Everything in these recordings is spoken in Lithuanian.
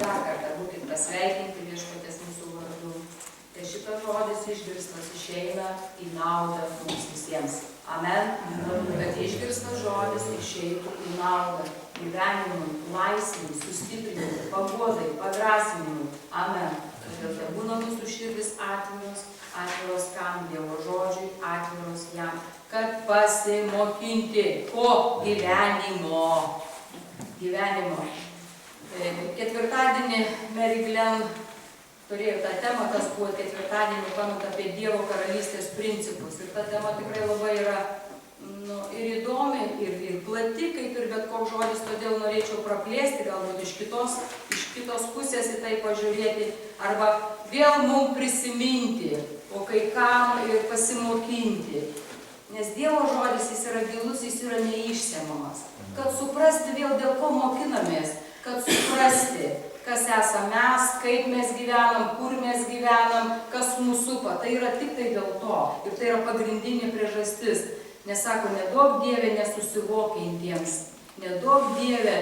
dar kartą būkit pasveikinti viešpaties mūsų vardu. Tai šitas žodis išgirstas išeina į naudą mums visiems. Amen. Kad išgirstas žodis išeitų į naudą gyvenimui, laisvai, sustiprinimui, paguodai, padrąsinimui. Amen. Todėl tai būna mūsų širdis atviros kam Dievo žodžiui, atviros jam, kad pasimokinti ko gyvenimo. Ketvirtadienį Mary Glenn turėjo tą temą, kas buvo ketvirtadienį, pamata apie Dievo karalystės principus. Ir ta tema tikrai labai yra ir įdomi, ir plati, kaip ir bet koks žodis, todėl norėčiau praplėsti, galbūt iš kitos pusės į tai pažiūrėti, arba vėl mums prisiminti, o kai kam ir pasimokinti. Nes Dievo žodis, jis yra gilus, jis yra neišsemiamas. Kad suprasti vėl, dėl ko mokinamės, kad suprasti, kas esame mes, kaip mes gyvenam, kur mes gyvenam, kas mūsų supa. Tai yra tik tai dėl to. Ir tai yra pagrindinė priežastis. Nes sako, neduok Dieve nesusivokintiems. Neduok Dieve,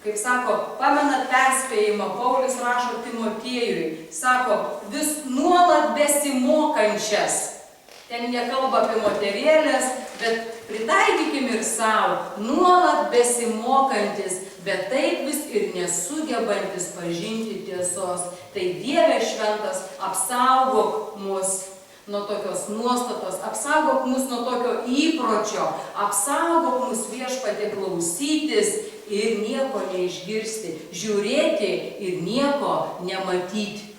kaip sako, pamenat perspėjimą, Paulius rašo Timotiejui, sako, vis nuolat besimokančias. Ten nekalba apie moterėlės, bet pritaikykim ir savo, nuolat besimokantis, bet taip vis ir nesugebantis pažinti tiesos. Tai Dieve šventas, apsaugok mus nuo tokios nuostatos, apsaugok mus nuo tokio įpročio, apsaugok mus Viešpatie klausytis ir nieko neišgirsti, žiūrėti ir nieko nematyti.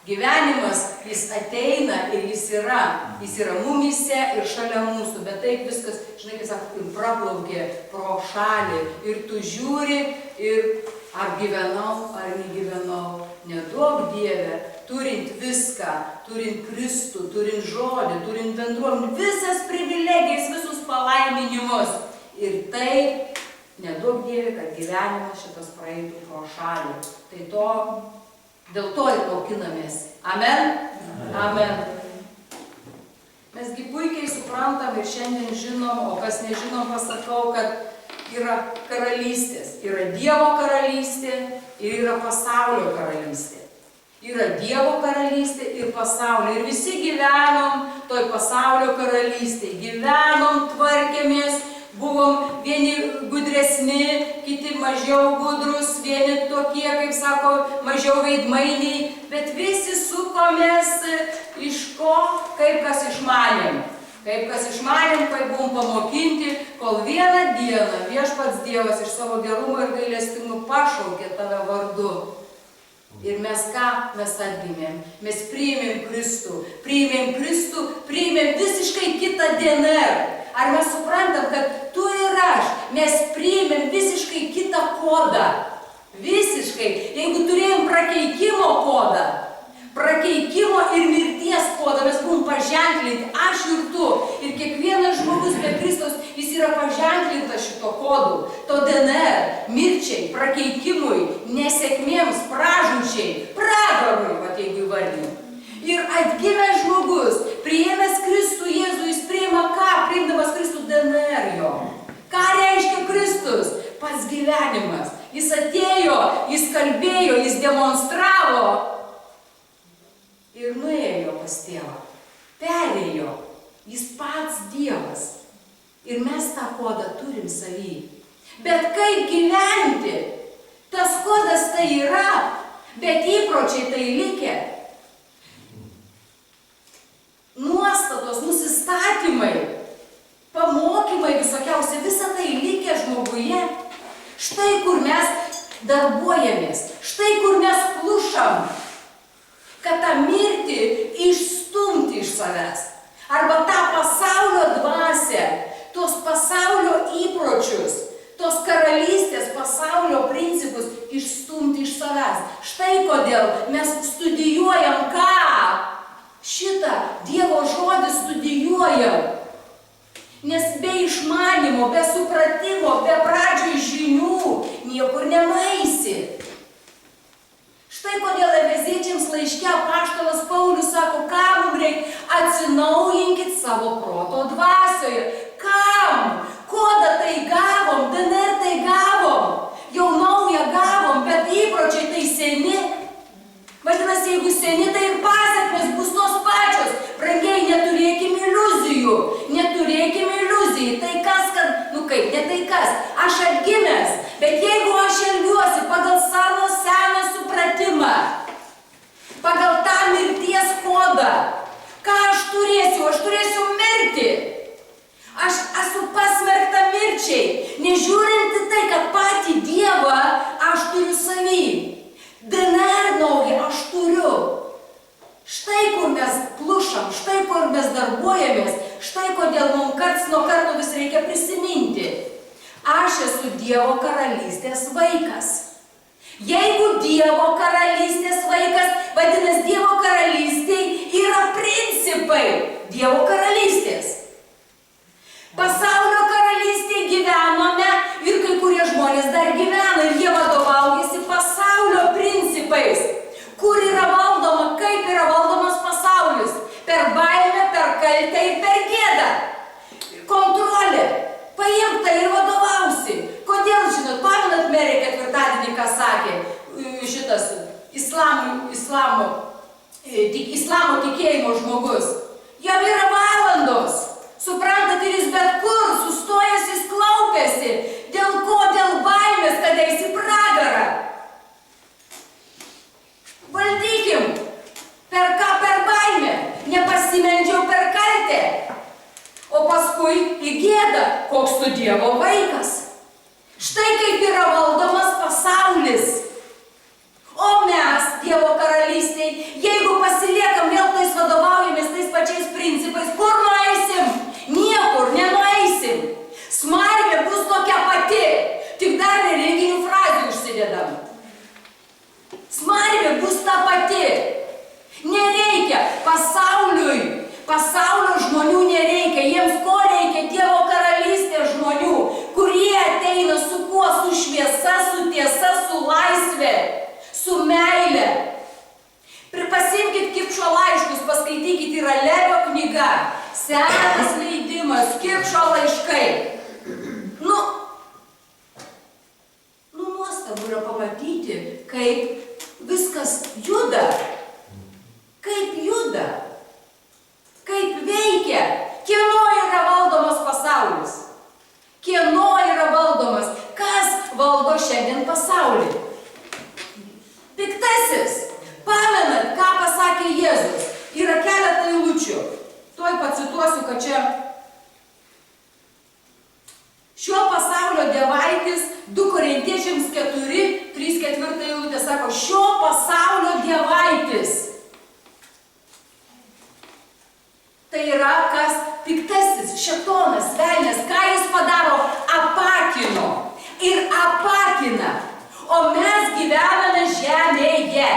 Gyvenimas, jis ateina ir jis yra mumyse ir šalia mūsų, bet taip viskas, žinai, kaip sako, ir praplaukė pro šalį ir tu žiūri ir ar gyvenau, ar negyvenau. Neduok Dieve, turint viską, turint Kristų, turint žodį, turint bendruomenį, visas privilegijas, visus palaiminimus. Ir taip, neduok Dieve, kad gyvenimas šitas praeitų pro šalį. Tai dėl to ir mokinamės. Amen? Amen. Mesgi puikiai suprantam ir šiandien žinom, o kas nežinom, pasakau, kad yra karalystės. Yra Dievo karalystė ir yra pasaulio karalystė. Yra Dievo karalystė ir pasaulio. Ir visi gyvenom toj pasaulio karalystėje. Gyvenom, tvarkėmės, buvom vieni gudresni, kiti mažiau gudrus, vieni tokie, kaip sako, mažiau veidmainiai, bet visi sukomės iš ko, kaip kas išmanėm. Kaip kas išmanėm, kaip buvom pamokinti, kol vieną dieną Viešpats Dievas iš savo gerumo ir gailestingumo pašaukė tave vardu. Ir mes ką? Mes atgimėm. Mes priėmėm Kristų, priėmėm visiškai kitą DNR. Ar mes suprantam, kad tu ir aš, mes priėmėm visiškai kitą kodą? Visiškai. Jeigu turėjom prakeikimo kodą, prakeikimo ir mirties kodą, mes buvom paženklinti, aš ir tu. Ir kiekvienas žmogus be Kristaus, jis yra paženklintas šito kodu. To DNR, mirčiai, prakeikimui, nesėkmėms, pražūčiai, pragarui, vat jeigu įvardinti. Ir atgimęs žmogus, priėmęs Kristų Jėzų, jis priima ką? Priimdamas Kristų DNR jo. Ką reiškia Kristus? Pats gyvenimas. Jis atėjo, jis kalbėjo, jis demonstravo ir nuėjo pas tėvą. Perėjo. Jis pats Dievas. Ir mes tą kodą turim savy. Bet kaip gyventi? Tas kodas tai yra, bet įpročiai tai likę. Nuostatos, nusistatymai, pamokymai visokiausi, visa tai likę žmoguje. Štai kur mes darbuojamės, štai kur mes plušam, kad tą mirtį išstumti iš savęs. Arba tą pasaulio dvasią, tos pasaulio įpročius, tos karalystės pasaulio principus išstumti iš savęs. Štai kodėl mes studijuojam ką? Šitą Dievo žodį studijuojam. Nes be išmanimo, be supratimo, be pradžioj žinių niekur nenueisi. Štai kodėl Efeziečiams laiške apaštalas Paulius sako, ką mums reikia? Atsinaujinkit savo proto dvasioje. Kam? Kodą tai gavom, DNR tai gavom. Jau naują gavom, bet įpročiai tai seni. Vadinasi, jeigu seni, tai ir pasekmės bus tos pačios. Brangiai, neturėkime iliuzijų. Neturėkime iliuzijų. Tai kas, kad, kaip, ne tai kas. Aš atgimęs, bet jeigu aš elgiuosi pagal savo seną supratimą, pagal tą mirties kodą, ką aš turėsiu? Aš turėsiu mirti. Aš esu pasmerkta mirčiai, nežiūrint į tai, kad patį Dievą aš turiu savy. DNR naują aš turiu. Štai kur mes plušam, štai kur mes darbuojamės, štai kodėl mums karts nuo karto vis reikia prisiminti. Aš esu Dievo karalystės vaikas. Jeigu Dievo karalystės vaikas, vadinasi, Dievo karalystėj yra principai Dievo karalystės. Pasaulio karalystėje gyvenome ir kai kurie žmonės dar gyvena ir jie vadovaujasi pasaulio principais. Kur yra valdoma, kaip yra valdomas pasaulis? Per baimę, per kaltę ir per gėdą. Kontrolė. Paimta ir vadovausi. Kodėl, žinot, pamenat merė ketvirtadienį, ką sakė šitas islamo tikėjimo žmogus? Jam yra valandos. Suprantat, ir jis bet kur sustojęs, jis klaupiasi. Dėl ko? Dėl baimės, kad eis į pragarą. Valdykim. Per ką? Per baimę. Nepasimeldžiau per kaltę. O paskui į gėdą, koks tu Dievo vaikas. Štai kaip yra valdomas pasaulis. O mes, Dievo karalystėj, jeigu pasiliekam vėl tais vadovaujamės tais pačiais principais, kur nueisim? Niekur nenueisim. Smarvė bus tokia pati, tik dar religinių frazių užsidedam. Smarvė bus ta pati. Nereikia pasaulio žmonių nereikia. Jiems ko reikia? Dievo karalystės žmonių, kurie ateina su kuo? Su šviesa, su tiesa, su laisvė, su meile. Pasimkit Kipšo laiškus, paskaitykit, yra Levio knyga, senas leidimas, Kipšo laiškai. Nuostabu yra pamatyti, kaip viskas juda, kaip veikia, kieno yra valdomas pasaulis, kieno yra valdomas, kas valdo šiandien pasaulį. Piktasis. Pamenat, ką pasakė Jėzus? Yra keletą eilučių. Tuoj pacituosiu, kad čia šio pasaulio dievaitis 2 Korintiečiams 4, 3-4 eilutė sako, šio pasaulio dievaitis. Tai yra kas? Piktasis, šėtonas, velnias, ką jis padaro? Apakino ir apakina. O mes gyvename žemėje.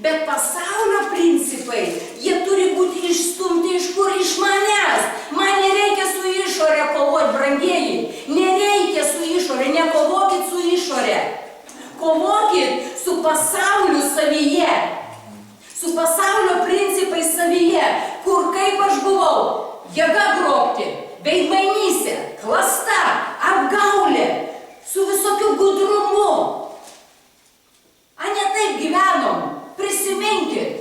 Bet pasaulio principai, jie turi būti išstumti iš kur? Iš manęs. Man nereikia su išorė kovoti, brangieji. Nereikia su išorė, nekovokit su išorė. Kovokit su pasauliu savyje. Su pasaulio principais savyje, kur kaip aš buvau, jėga grobti, veidmainystė, klasta, apgaulė, su visokiu gudrumu. A ne taip gyvenom, prisiminkit.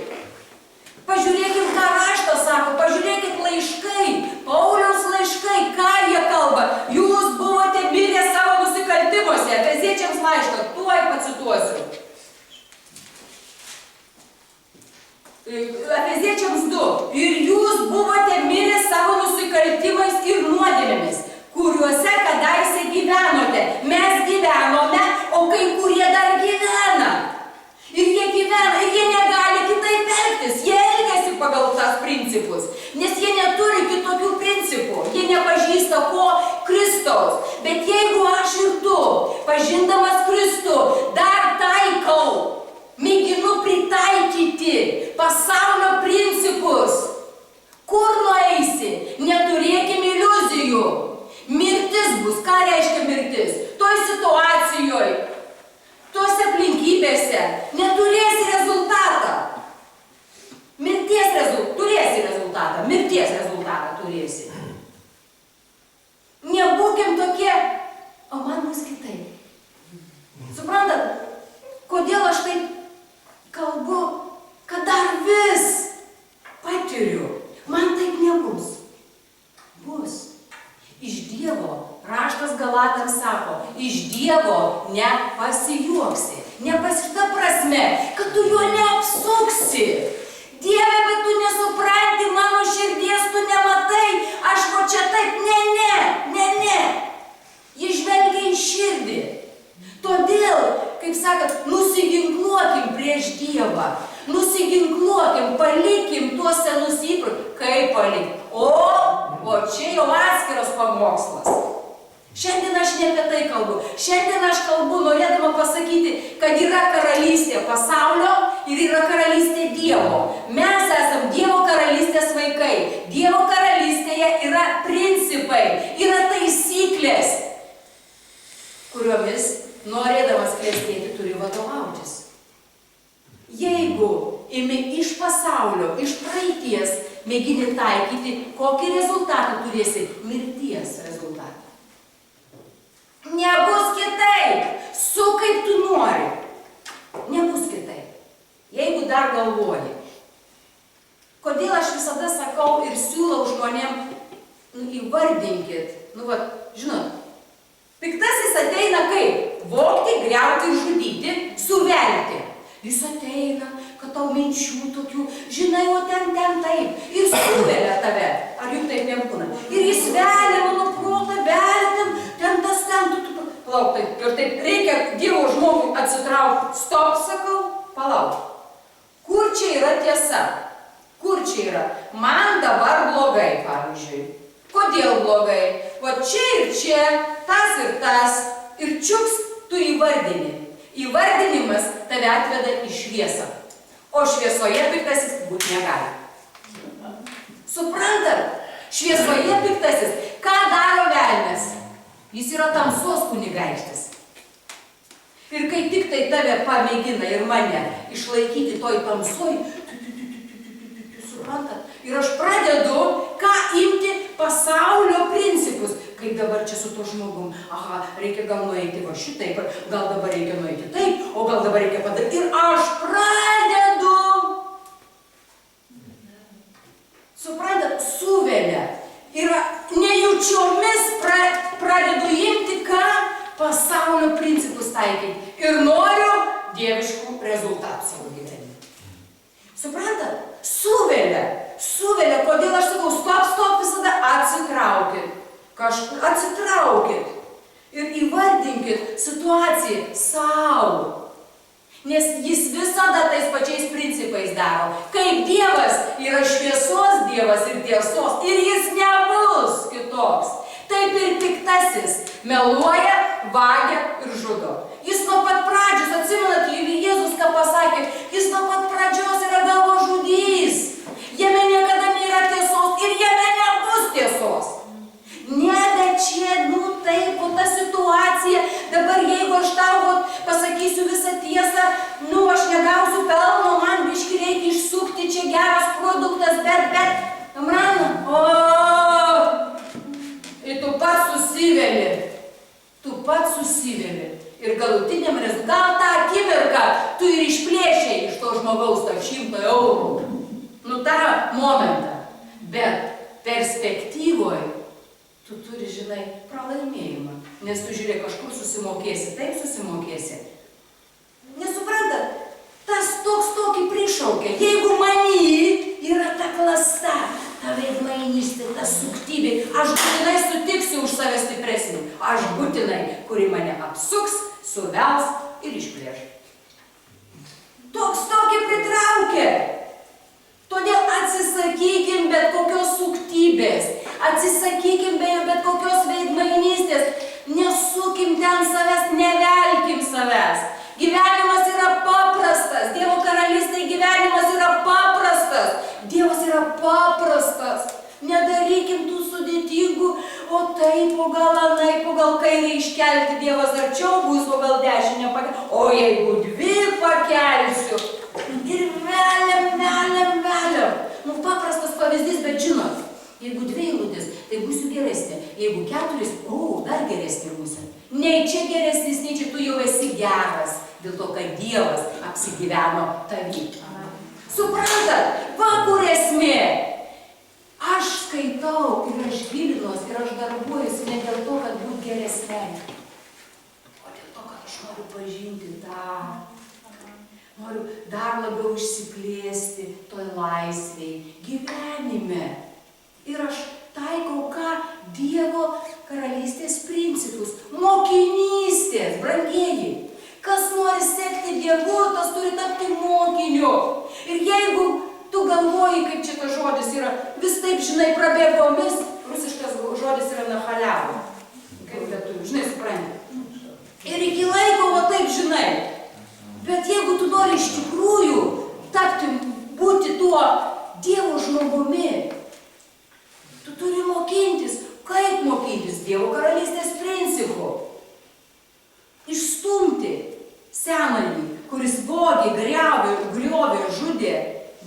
Pažiūrėkit, ką raštas sako, pažiūrėkit laiškai, Pauliaus laiškai, ką jie kalba. Jūs buvote mirę savo nusikaltimuose, Efeziečiams laišką, tuoj pacituosiu. Efeziečiams 2. Ir jūs buvote mirę savo nusikaltimais ir nuodėmėmis, kuriuose kadaise gyvenote. Mes gyvenome, o kai kurie dar gyvena. Ir jie gyvena, ir jie negali kitaip elgtis. Jie elgiasi pagal tas principus, nes jie neturi kitokių principų. Jie nepažįsta ko? Kristaus. Bet jeigu aš ir tu, pažindamas Kristų, dar taikau, mėginu pritaikyti pasaulio principus. Kur nueisi? Neturėkime iliuzijų. Mirtis bus. Ką reiškia mirtis? Toj situacijoje, tose aplinkybėse neturėsi rezultatą. Turėsi rezultatą. Mirties rezultatą turėsi. Nebūkim tokie, o man bus kitaip. Suprantat, iš Dievo nepasijuoksi. Ta prasme, kad tu jo neapsuksi. Dieve, bet tu nesupranti mano širdies, tu nematai, aš va čia taip, ne. Jis žvelgia į širdį. Todėl, kaip sakant, nusiginkluokim prieš Dievą. Nusiginkluokim, palikim tuos senus įpročius. Kaip palikim? O čia jau atskiras pamokslas. Šiandien aš ne apie tai kalbu. Šiandien aš kalbu, norėdama pasakyti, kad yra karalystė pasaulio ir yra karalystė Dievo. Mes esam Dievo karalystės vaikai. Dievo karalystėje yra principai, yra taisyklės, kuriomis norėdamas klestėti turi vadovautis. Jeigu imi iš pasaulio, iš praeities, mėgini taikyti, kokį rezultatą turėsi? Mirties rezultatą. Nebus kitaip, su kaip tu nori. Nebus kitaip, jeigu dar galvoji. Kodėl aš visada sakau ir siūlau žmonėm, įvardinkit, žinot, piktasis ateina kaip? Vogti, griauti ir žudyti, suvelti. Jis ateina, kad tau minčių tokių, žinai, o ten taip, ir suvelia tave. Ar juk taip nebūna? Ir jis velia mano protą, velia ten tas, palauk, taip, ir taip reikia Dievo žmogui atsitraukti. Stop, sakau, palauk. Kur čia yra tiesa? Kur čia yra? Man dabar blogai, pavyzdžiui. Kodėl blogai? O čia ir čia, tas ir čiuks tu įvardini. Įvardinimas tave atveda į šviesą, o šviesoje piktasis būti negali. Suprantat? Šviesoje piktasis, ką daro velnias? Jis yra tamsos kunigaikštis. Ir kai tik tai tave pamėgina ir mane išlaikyti toj tamsoj, suprantat? Ir aš pradedu, ką imti pasaulio principus. Kaip dabar čia su to žmogum, reikia gal nueiti va šitaip, gal dabar reikia nueiti taip, o gal dabar reikia padaryti. Ir aš pradedu, suprantat, suvelia. Ir nejučiomis pradedu imti, ką pasaulio principus taikyti. Ir noriu dieviškų rezultatų savo gyvenime. Suprantat, suvelia. Kodėl aš sakau, stop, visada atsitraukit. Atsitraukit ir įvardinkit situaciją savo. Nes jis visada tais pačiais principais daro. Kaip Dievas yra šviesos Dievas ir tiesos, ir jis nebus kitoks. Taip ir piktasis meluoja, vagia ir žudo. Jis nuo pat pradžios, atsimenat, Jėzus ką pasakė, jis nuo pat pradžios yra galvažudys. Jame niekada nėra tiesos ir jame nebus tiesos. Bet čia, taip, ta situacija, dabar jeigu aš tau pasakysiu visą tiesą, aš negausiu pelno, man biškį reikia išsukti, čia geras produktas, bet, ir tu pats susiveli. Ir galutiniam rezultatui, gal tą akimirką tu ir išplėšiai iš to žmogaus tą 100 eurų. Tą momentą. Bet perspektyvoje tu turi, žinai, pralaimėjimą. Nes tu žiūrėk, kažkur susimokėsi, taip susimokėsi. Nesuprantat, tas tokį prišaukia. Jeigu many yra ta klasta, ta veidmainystė, ta suktybė, aš būtinai sutiksiu už save stipresnį. Aš būtinai, kuri mane apsuks, suvels ir išplėš. Tokį pritraukia. Todėl atsisakykim bet kokios suktybės, atsisakykim bet kokios veidmainystės, nesukim ten savęs, nevelkim savęs. Gyvenimas yra paprastas, Dievo karalystėje gyvenimas yra paprastas, Dievas yra paprastas. Nedarykim tų sudėtingų, o taip, o gal anaip, o gal kairį iškelti, Dievas arčiau bus, o gal dešinę pakelti, o jeigu 2 pakelsiu. Ir veliam. Paprastas pavyzdys, bet žinot, jeigu 2 eilutės, tai būsiu geresnė. Jeigu 4, dar geresnė būsiu. Nei čia geresnis, nei čia tu jau esi geras, dėl to, kad Dievas apsigyveno tavy. Suprantat, kur esmė? Aš skaitau ir aš gilinuos ir aš darbuojuosi ne dėl to, kad būt geresnė. noriu pažinti tą, noriu dar labiau išsiplėsti toj laisvėj, gyvenime. Ir aš taikau ką? Dievo karalystės principus, mokinystės, brangieji. Kas nori sekti Dievu, tas turi tapti mokiniu. Ir jeigu tu galvoji, kaip čia tas žodis yra, vis taip, žinai, prabėgomis, rusiškas žodis yra nachaliavo. Kaip lietuvių, žinai, supranti. Ir iki laiko, va taip, žinai. Bet jeigu tu nori iš tikrųjų tapti, būti tuo Dievo žmogumi, tu turi mokintis. Kaip mokintis? Dievo karalystės principų. Išstumti senąjį, kuris vogė, griovė, žudė,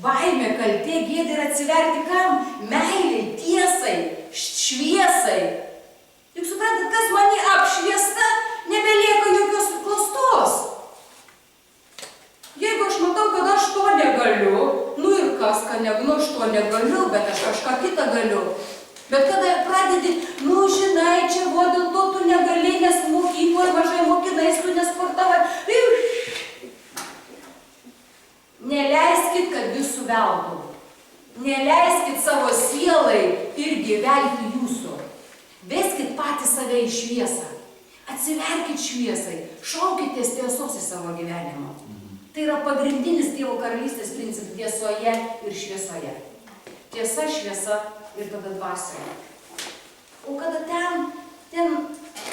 baimė, kaltė, gėda ir atsiverti kam? Meiliai, tiesai, šviesai. Juk suprantat, kas mane apšviesta, nebelieka jokios klastos. Jeigu aš matau, kad aš to negaliu, nu ir kas, kad aš to negaliu, bet aš kažką kitą galiu. Bet kada pradedi, nu žinai, čia buvo dėl to tu negali, nes mokykloje mažai mokinais, tu nesportavai. Neleiskit, kad jūs suveltų. Neleiskit savo sielai irgi velti jūsų. Veskit patys save į šviesą. Atsiverkit šviesai. Šaukitės tiesos į savo gyvenimą. Tai yra pagrindinis Dievo karalystės principas tiesoje ir šviesoje. Tiesa, šviesa ir tada dvasioje. O kada ten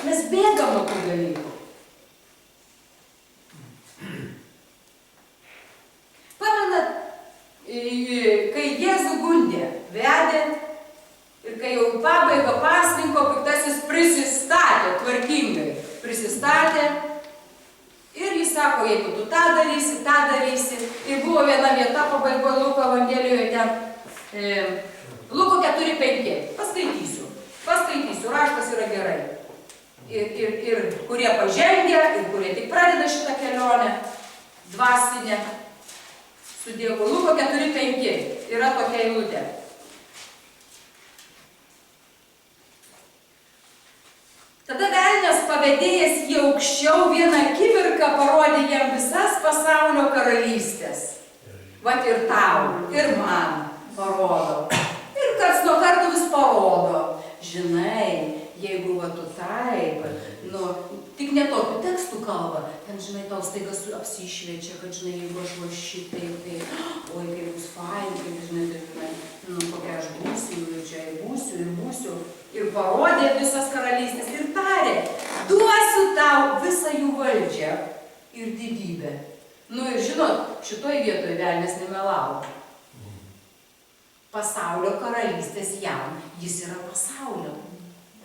mes bėgam nuo tų dalykų. Pamenat, kai Jėzų gundė, vedė ir kai jau pabaiga pasninko, piktasis prisistatė tvarkingai. Prisistatė ir jis sako, jeigu tu tą darysi. Ir buvo viena vieta pabaigoje Luko Evangelijoje ten, Luko 4:5. Paskaitysiu, raštas yra gerai. Ir kurie pažengia, ir kurie tik pradeda šitą kelionę, dvasinę, su Dievu. Luko 4:5 yra tokia eilutė. Tada velnias pavedėjęs jį aukščiau vieną akimirką parodė jam visas pasaulio karalystės. Vat ir tau, ir man parodo. Ir karts nuo karto vis parodo. Žinai, jeigu va tu taip, tik ne tokių tekstų kalba, ten, žinai, tau staiga apsišviečia, kad, žinai, jeigu aš va šitaip, tai, oi, kaip bus fain, kaip, žinai, kokia aš būsiu, ir čia būsiu. Ir parodė visas karalystės ir tarė, duosiu tau visą jų valdžią ir didybę. Ir žinot, šitoj vietoj velnias nemelavo. Pasaulio karalystės jam, jis yra pasaulio.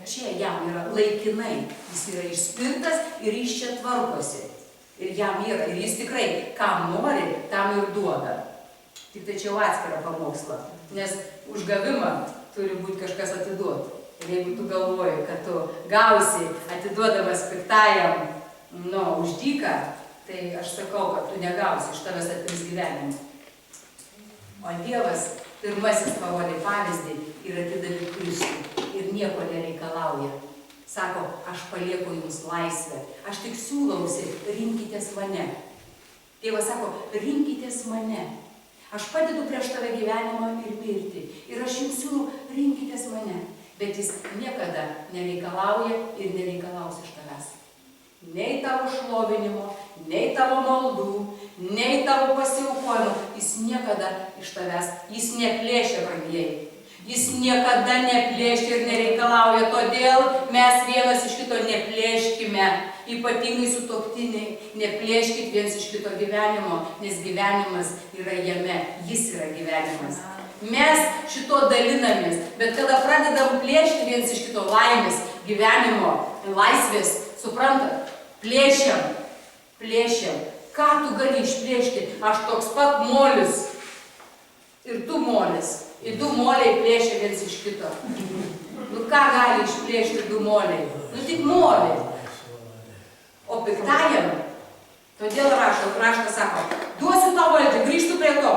Čia jam yra laikinai, jis yra išspirtas ir jis čia tvarkosi. Ir jam yra, ir jis tikrai, kam nori, tam ir duoda. Tik tai čia jau atskira pamoksla, nes už gavimą turi būti kažkas atiduoti. Ir jeigu tu galvoji, kad tu gausi atiduodamas piktajam, už dyką, tai aš sakau, kad tu negausi, iš tavęs atims gyvenimą. O Dievas pirmasis parodė pavyzdį ir atidavė Kristų ir nieko nereikalauja. Sako, aš palieku jums laisvę, aš tik siūlausi, rinkitės mane. Dievas sako, rinkitės mane. Aš padedu prieš tave gyvenimą ir mirtį. Ir aš jums siūlau, rinkitės mane. Bet jis niekada nereikalauja ir nereikalaus iš tavęs. Nei tavo šlovinimo, nei tavo maldų, nei tavo pasiaukojimo. Jis niekada iš tavęs, jis neplėšia, brangieji. Jis niekada neplėšia ir nereikalauja. Todėl mes vienas iš kito neplėškime. Ypatingai sutuoktiniai, neplėškit viens iš kito gyvenimo, nes gyvenimas yra jame. Jis yra gyvenimas. Mes šito dalinamės, bet kada pradedam plėšti viens iš kito laimės, gyvenimo, laisvės, suprantat, plėšiam. Ką tu gali išplėšti? Aš toks pat molis ir tu molis. Ir du moliai plėšia viens iš kito. Ką gali išplėšti du moliai? Tik moliai. O piktajam, todėl raštas sako, duosiu tau valdžią, grįžtu prie to.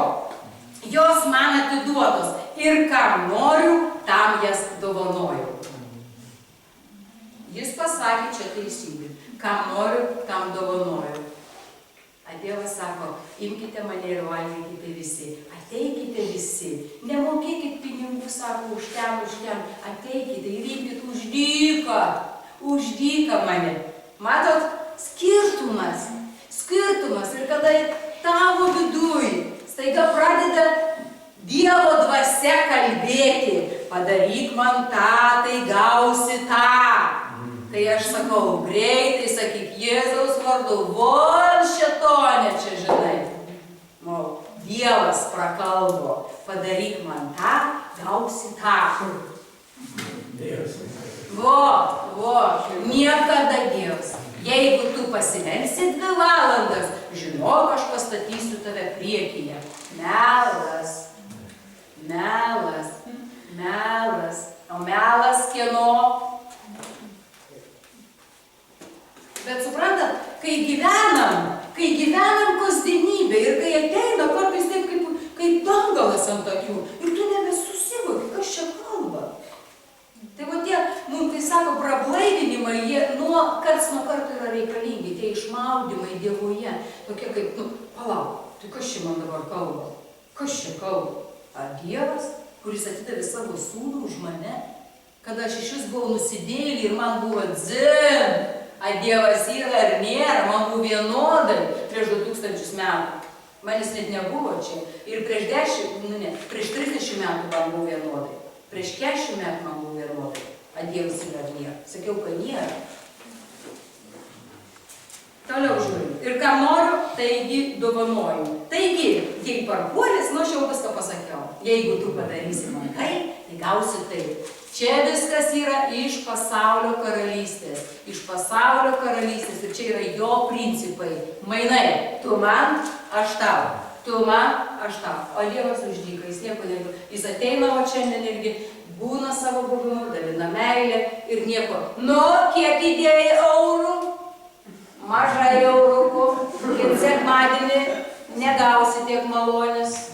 Jos man atiduotos ir kam noriu, tam jas dovanoju. Jis pasakė čia teisingai. Kam noriu, tam dovanoju. A Dievas sako, imkite mane ir valgykite visi, ateikite visi, nemokėkit pinigų, sako, už ten, ateikite ir imkite už dyką mane. Matot, skirtumas. Ir kada tavo viduj staiga pradeda Dievo dvasia kalbėti, padaryk man tą, tai gausi tą. Tai aš sakau, greitai sakyk, Jėzaus vardu, von šėtonė čia, žinai. Dievas prakalbo, padaryk man tą, gausi tą. Niekada Dievas. Jeigu tu pasimelsi 2 valandas, žinok, aš pastatysiu tave priekyje. Melas. O melas kieno? Bet suprantat, kai gyvenam kasdienybę ir kai ateina kartais taip kaip dangalas ant akių ir tu nebesusivoki, kas čia kalba. Tai va tie, mums tai sako, prablaivinimai, jie karts nuo karto yra reikalingi, tie išmaudymai Dievoje, tokie kaip, palauk, tai kas čia man dabar kalba? Kas čia kalba? Ar Dievas, kuris atidavė savo sūnų už mane, kada aš iš vis buvau nusidėjėlį ir man buvo dzin, ar Dievas yra ar nėra, man buvo vienodai prieš 2000 metų. Manęs net nebuvo čia. Ir prieš 30 metų man buvo vienodai. Prieš 40 metų man buvo vienodai. Ar Dievas yra ar nėra? Sakiau, kad nėra. Toliau žiūrim. Ir ką noriu, taigi dovanoju. Taigi, jei parpuolis, aš jau viską pasakiau. Jeigu tu padarysi man tai gausi taip. Čia viskas yra iš pasaulio karalystės. Iš pasaulio karalystės. Ir čia yra jo principai. Mainai. Tu man, aš tau. Tu man, aš tau. O Dievas už dyką. Jis nieko negali. Jis ateina o šiandien irgi būna savo buvimu, dalina meilę ir nieko. Kiek įdėjai eurų? Mažai eurų. Ir sekmadienį negausi tiek malonės.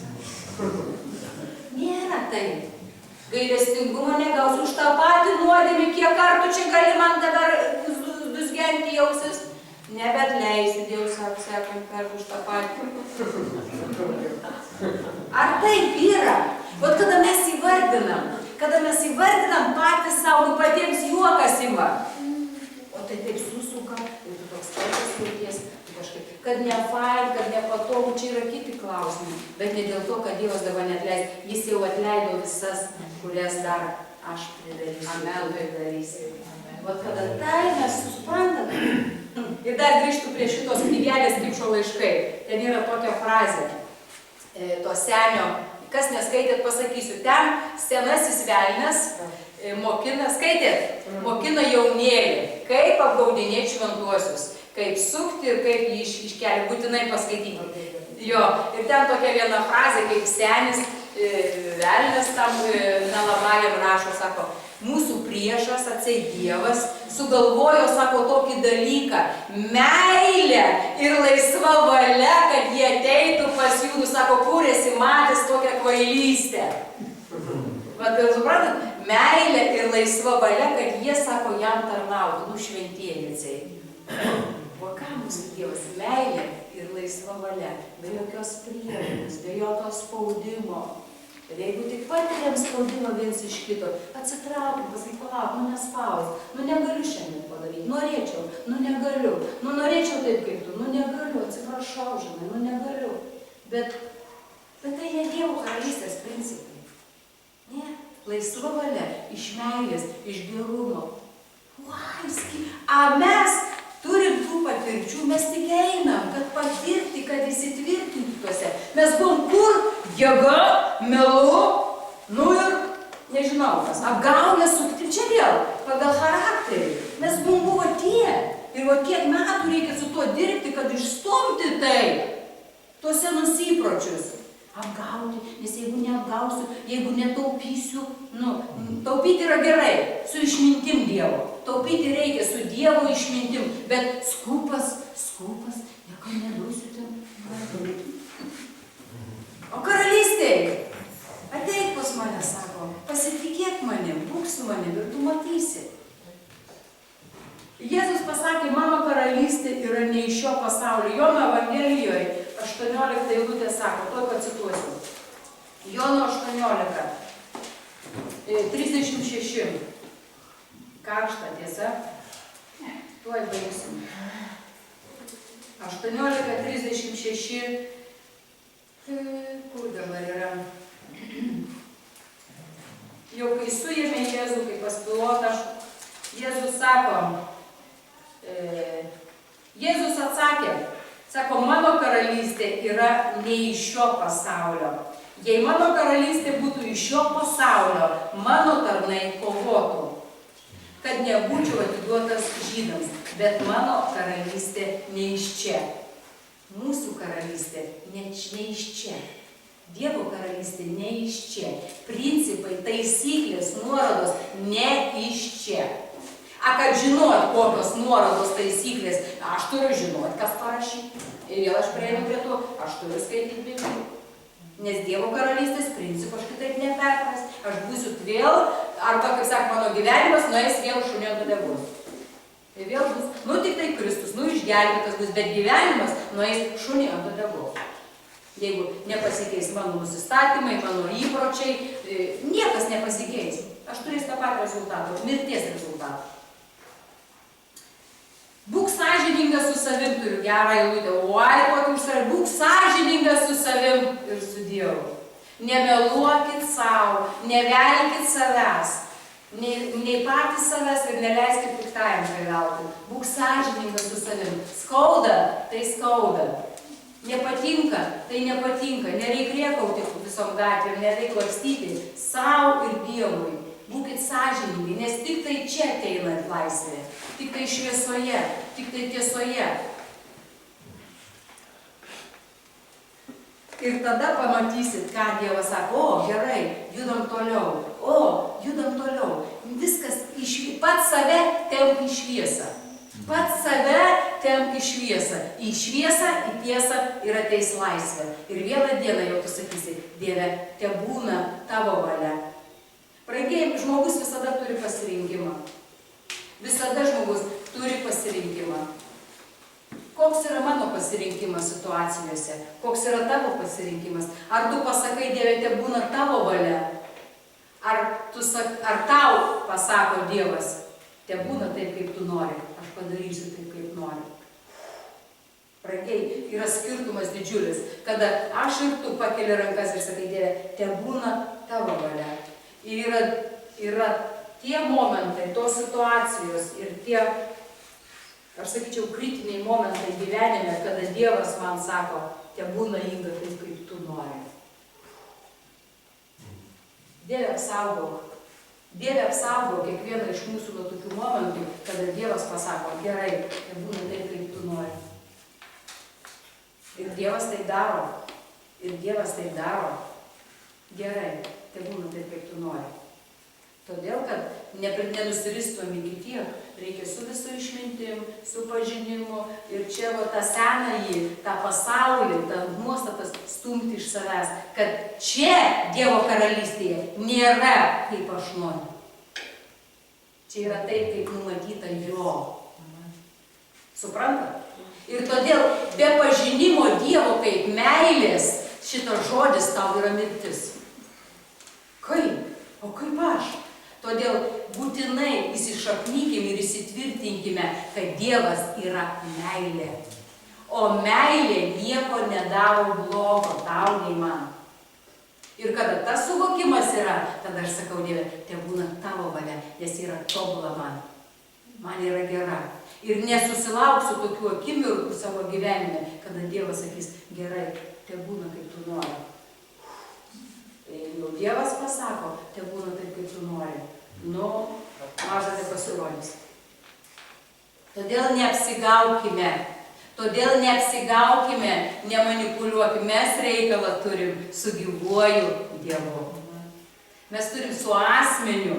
Nėra taip. Gailestingumo negausi už tą patį nuodėmį, kiek kartų čia gali man dabar dusgenti jausis. Nebetleisi, Dievas sako, sekant kartų už tą patį. Ar taip yra? Vat kada mes įvardinam patys savo, patiems juokas ima. O tai taip susuka, ir tu toks kartas jauties, kažkaip, kad nefain, kad nepatogu, čia yra kiti klausimai. Bet ne dėl to, kad Dievas dabar neatleis. Jis jau atleido visas, kurias dar aš pridarysiu. Amen, pridarysiu. Vat kada tai mes suprantame. Ir dar grįžtų prie šitos knygelės Kipšo laiškai. Ten yra tokia frazė. To senio, kas neskaitėt, pasakysiu. Ten senasis velnias mokina, skaitėt? Mokina jaunėlį, kaip apgaudinėti šventuosius. Kaip sukti ir kaip jį iškelti, būtinai paskaityti. Jo, ir ten tokia viena frazė, kaip senis velnias tam melamajam rašo, sako, mūsų priešas, atseit Dievas, sugalvojo, sako, tokį dalyką, meilę ir laisva valia, kad jie ateitų pas jų, sako, kūrėsi matęs tokią kvailystę. Vat, suprantat, meilė ir laisva valia, kad jie, sako, jam tarnautų, šventieji atseit. O ką mūsų Dievas? Meilė ir laisva valia, be jokios priemonės, be jokio spaudimo. Ir jeigu tik patiriam spaudimą viens iš kito, atsitraukim, pasakyk, palauk, nespaus, negaliu šiandien padaryti, norėčiau, negaliu, norėčiau taip kaip tu, negaliu, atsiprašau, žinai, negaliu. Bet tai ne Dievo karalystės principai. Ne, laisva valia, iš meilės, iš gerumo. Mes turim tų patirčių, mes tik einam, kad patirti, kad įsitvirtinti tuose. Mes buvom kur? Jėga, melu, ir nežinau, apgaulė sukti. Čia vėl, pagal charakterį. Mes buvo tie. Ir kiek metų reikia su tuo dirbti, kad išstumti tai, tuos senus įpročius. Apgauti, nes jeigu neapgausiu, jeigu netaupysiu, taupyti yra gerai, su išmintim Dievo. Taupyti reikia su Dievo išmintim, bet skupas, nieko neduosiu ten. O karalystėj, ateik pas mane, sako, pasitikėk manim, būk su manim ir tu matysi. Jėzus pasakė, mano karalystė yra ne iš šio pasaulio. Jono Evangelijoje 18 eilutė sako, tuoj pacituosiu. Jono 18, 36. Karšta tiesa. Tuoj baigsim. 18:36. Kur dabar yra? Jau kai suėmė Jėzų, kai pas Pilotą, Jėzus sako, Jėzus atsakė, sako, mano karalystė yra ne iš šio pasaulio. Jei mano karalystė būtų iš šio pasaulio, mano tarnai kovotų, kad nebūčiau atiduotas žydams, bet mano karalystė ne iš čia. Mūsų karalystė ne iš čia. Dievo karalystė ne iš čia. Principai, taisyklės, nuorodos ne iš čia. A kad žinot, kokios nuorodos taisyklės, aš turiu žinot, kas parašyti. Ir vėl aš prieinu prie to, aš turiu skaityti Bibliją. Nes Dievo karalystės principų aš kitaip neperpras. Aš būsiu vėl, arba, kaip sako, mano gyvenimas nueis vėl šunio ant uodegos. Tai vėl bus, tik tai Kristus, išgelbėtas bus, bet gyvenimas nueis šunį ant uodegos. Jeigu nepasikeis mano nusistatymai, mano įpročiai, niekas nepasikeis. Aš turėsiu tą patį rezultatą, mirties rezultatą. Būk sąžiningas su savim, turiu gerą eilutę, būk sąžiningas su savim ir su Dievu. Nemeluokit savo, nevelkit savęs, nei patys savęs ir neleiskit piktajam keliauti. Būk sąžiningas su savim. Skauda, tai skauda. Nepatinka, tai nepatinka. Nereik rėkauti visom gatvėm, nereik lakstyti sau ir Dievui. Būkit sąžiningi, nes tik tai čia ateina laisvė. Tik tai šviesoje, tik tai tiesoje. Ir tada pamatysit, ką Dievas sako, gerai, judam toliau, judam toliau. Viskas, pats save tempk į šviesą. Pats save tempk į šviesą. Į šviesą, į tiesą ir ateis laisvė. Ir vieną dieną jau tu sakysi, Dieve, tebūna tavo valia. Brangieji, žmogus visada turi pasirinkimą. Visada žmogus turi pasirinkimą. Koks yra mano pasirinkimas situacijose? Koks yra tavo pasirinkimas? Ar tu pasakai, Dieve, tebūna tavo valia? Ar tau pasako Dievas, tebūna taip, kaip tu nori, aš padarysiu taip, kaip nori. Brangiai, yra skirtumas didžiulis, kada aš ir tu pakeli rankas ir sakai, Dieve, tebūna tavo valia. Ir yra tie momentai, tos situacijos ir tie, aš sakyčiau, kritiniai momentai gyvenime, kada Dievas man sako, tebūna Inga taip, kaip tu nori. Dieve apsaugok. Dieve apsaugok kiekvieną iš mūsų nuo tokių momentų, kada Dievas pasako, gerai, tebūna taip, kaip tu nori. Ir Dievas tai daro. Ir Dievas tai daro. Gerai, tebūna taip, kaip tu nori. Todėl, kad nenusiristum iki tiek, reikia su visu išmintim, su pažinimu ir čia tą senąjį, tą pasaulį, tą nuostatas stumti iš savęs, kad čia Dievo karalystėje nėra kaip aš noriu. Čia yra taip, kaip numatyta jo. Suprantat? Ir todėl be pažinimo Dievo kaip meilės šitas žodis tau yra mirtis. Kaip? O kaip aš? Todėl būtinai įsišaknykime ir įsitvirtinkime, kad Dievas yra meilė. O meilė nieko nedaro blogo tau nei man. Ir kada tas suvokimas yra, tada aš sakau, Dieve, tebūna tavo valia, nes yra tobula man. Man yra gera. Ir nesusilauksiu tokių akimirkų savo gyvenime, kada Dievas sakys, gerai, tebūna kaip tu nori. Jau Dievas pasako, tebūna taip, kaip tu nori. Maža tai pasirodys. Todėl neapsigaukime, nemanipuliuokime, mes reikalą turim su gyvuoju Dievu. Mes turim su asmeniu,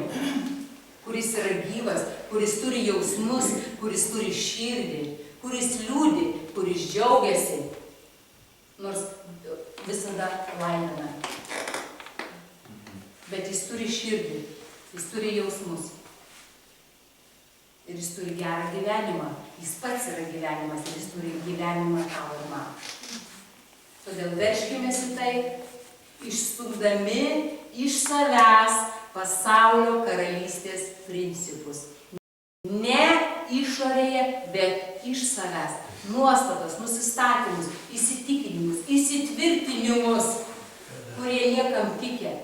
kuris yra gyvas, kuris turi jausmus, kuris turi širdį, kuris liūdi, kuris džiaugiasi, nors visada laimina. Bet jis turi širdį, jis turi jausmus. Ir ir jis turi gerą gyvenimą. Jis pats yra gyvenimas ir jis turi gyvenimą tau ir man. Todėl verškimės į tai, išstumdami iš savęs pasaulio karalystės principus. Ne išorėje, bet iš savęs. Nuostatas, nusistatymus, įsitikinimus, įsitvirtinimus, kurie niekam tikia.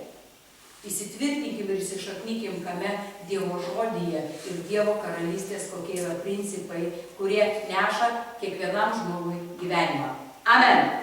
Įsitvirtinkim ir įsišaknykim kame Dievo žodyje ir Dievo karalystės, kokie yra principai, kurie neša kiekvienam žmogui gyvenimą. Amen.